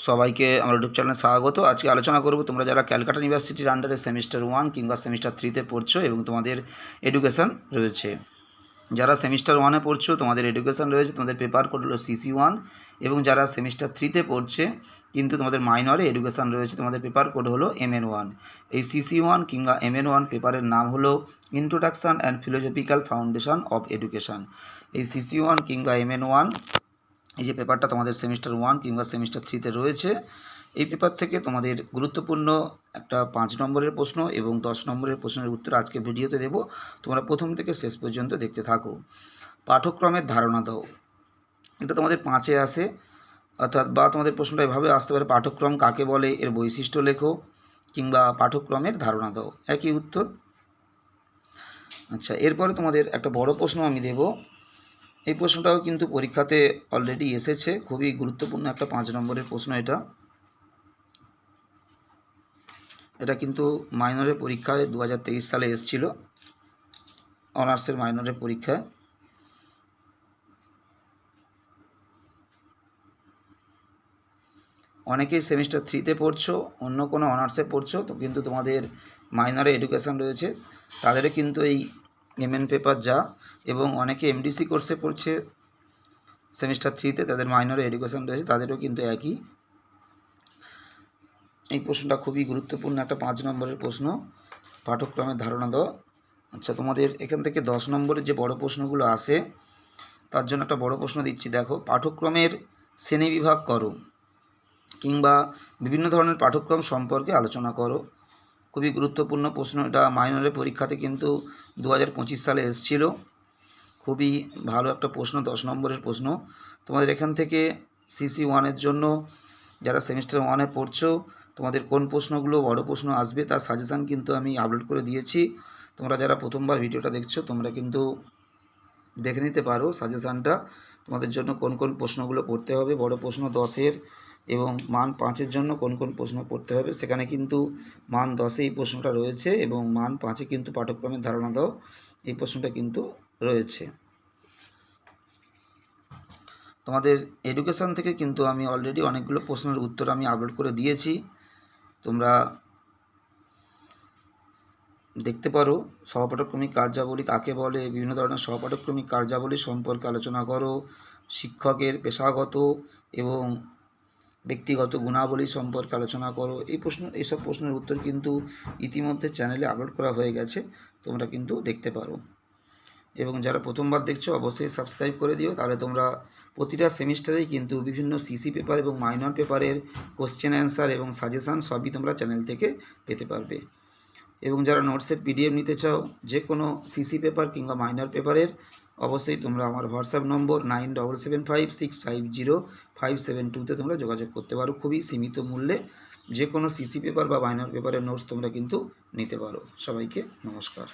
সবাইকে আমার ইউটিউব চ্যানেলে স্বাগত। আজকে আলোচনা করব তোমরা যারা ক্যালকাটা ইউনিভার্সিটির আন্ডারে সেমিস্টার 1 কিংবা সেমিস্টার 3তে পড়ছো এবং তোমাদের এডুকেশন রয়েছে। যারা সেমিস্টার 1-এ পড়ছো তোমাদের এডুকেশন রয়েছে, তোমাদের পেপার কোড হলো CC1, এবং যারা সেমিস্টার 3তে পড়ছে কিন্তু তোমাদের মাইনরে এডুকেশন রয়েছে তোমাদের পেপার কোড হলো MN1। এই CC1 কিংবা MN1 পেপারের নাম হলো introduction and philosophical foundation of education. এই CC1 কিংবা MN1 এই যে পেপারটা তোমাদের সেমিস্টার 1 কিংবা সেমিস্টার 3তে রয়েছে, এই পেপার থেকে তোমাদের গুরুত্বপূর্ণ একটা 5 নম্বরের প্রশ্ন এবং 10 নম্বরের প্রশ্নের উত্তর আজকে ভিডিওতে দেব। তোমরা প্রথম থেকে শেষ পর্যন্ত দেখতে থাকো। পাঠ্যক্রমের ধারণা দাও, এটা তোমাদের 5-এ আসে, অর্থাৎ বা তোমাদের প্রশ্নটা এভাবে আসতে পারে, পাঠ্যক্রম কাকে বলে, এর বৈশিষ্ট্য লেখো, কিংবা পাঠ্যক্রমের ধারণা দাও, একই উত্তর। আচ্ছা, এরপরে তোমাদের একটা বড় প্রশ্ন আমি দেব। এই প্রশ্নটাও কিন্তু পরীক্ষাতে অলরেডি এসেছে, খুবই গুরুত্বপূর্ণ একটা 5 নম্বরের প্রশ্ন। এটা কিন্তু মাইনরের পরীক্ষায় 2023 সালে এসেছিল, অনার্সের মাইনরের পরীক্ষায়। অনেকেই সেমিস্টার 3তে পড়ছো, অন্য কোনো অনার্সে পড়ছো, তো কিন্তু তোমাদের মাইনরে এডুকেশন রয়েছে, তাদেরও কিন্তু এই MN পেপার যা, এবং অনেকে MDC কোর্সে পড়ছে সেমিস্টার 3তে, তাদের মাইনরে এডুকেশন রয়েছে, তাদেরও কিন্তু একই। এই প্রশ্নটা খুবই গুরুত্বপূর্ণ একটা 5 নম্বরের প্রশ্ন, পাঠ্যক্রমের ধারণা দাও। আচ্ছা, তোমাদের এখান থেকে 10 নম্বরের যে বড় প্রশ্নগুলো আসে তার জন্য একটা বড় প্রশ্ন দিচ্ছি, দেখো। পাঠ্যক্রমের শ্রেণীবিভাগ করো, কিংবা বিভিন্ন ধরনের পাঠ্যক্রম সম্পর্কে আলোচনা করো। খুবই গুরুত্বপূর্ণ প্রশ্ন এটা, মাইনরের পরীক্ষাতে কিন্তু 2025 সালে এসেছিল। খুবই ভালো একটা প্রশ্ন, 10 নম্বরের প্রশ্ন। তোমাদের এখান থেকে CC1-এর জন্য যারা সেমিস্টার 1-এ পড়ছো, তোমাদের কোন প্রশ্নগুলো বড় প্রশ্ন আসবে তার সাজেশান কিন্তু আমি আপলোড করে দিয়েছি। তোমরা যারা প্রথমবার ভিডিওটা দেখছো তোমরা কিন্তু দেখে নিতে পারো সাজেশানটা, তোমাদের জন্য কোন কোন প্রশ্নগুলো পড়তে হবে, বড় প্রশ্ন 10-এর এবং মান 5-এর জন্য কোন কোন প্রশ্ন পড়তে হবে। সেখানে কিন্তু মান 10-এ এই প্রশ্নটা রয়েছে, এবং মান 5-এ কিন্তু পাঠ্যক্রমের ধারণা দাও এই প্রশ্নটা কিন্তু রয়েছে। তোমাদের এডুকেশান থেকে কিন্তু আমি অলরেডি অনেকগুলো প্রশ্নের উত্তর আমি আপলোড করে দিয়েছি, তোমরা দেখতে পারো। সহপাঠক্রমিক কার্যাবলী কাকে বলে, বিভিন্ন ধরনের সহপাঠক্রমিক কার্যাবলী সম্পর্কে আলোচনা করো, শিক্ষকের পেশাগত এবং ব্যক্তিগত গুণাবলী সম্পর্কে আলোচনা করো। এইসব প্রশ্নের উত্তর কিন্তু ইতিমধ্যে চ্যানেলে আপলোড করা হয়ে গেছে, তোমরা কিন্তু দেখতে পারো। এবং যারা প্রথমবার দেখছো অবশ্যই সাবস্ক্রাইব করে দিও, তাহলে তোমরা প্রতিটা সেমিস্টারেই কিন্তু বিভিন্ন CC পেপার এবং মাইনর পেপারের কোশ্চেন অ্যান্সার এবং সাজেশান সবই তোমরা চ্যানেল থেকে পেতে পারবে। এবং যারা নোটসের PDF নিতে চাও, যে কোনো CC পেপার কিংবা মাইনর পেপারের, অবশ্যই তোমরা আমার হোয়াটসঅ্যাপ নম্বর 9775650572-তে তোমরা যোগাযোগ করতে পারো। খুবই সীমিত মূল্যে যে কোনো CC পেপার বা মাইনর পেপারের নোটস তোমরা কিন্তু নিতে পারো। সবাইকে নমস্কার।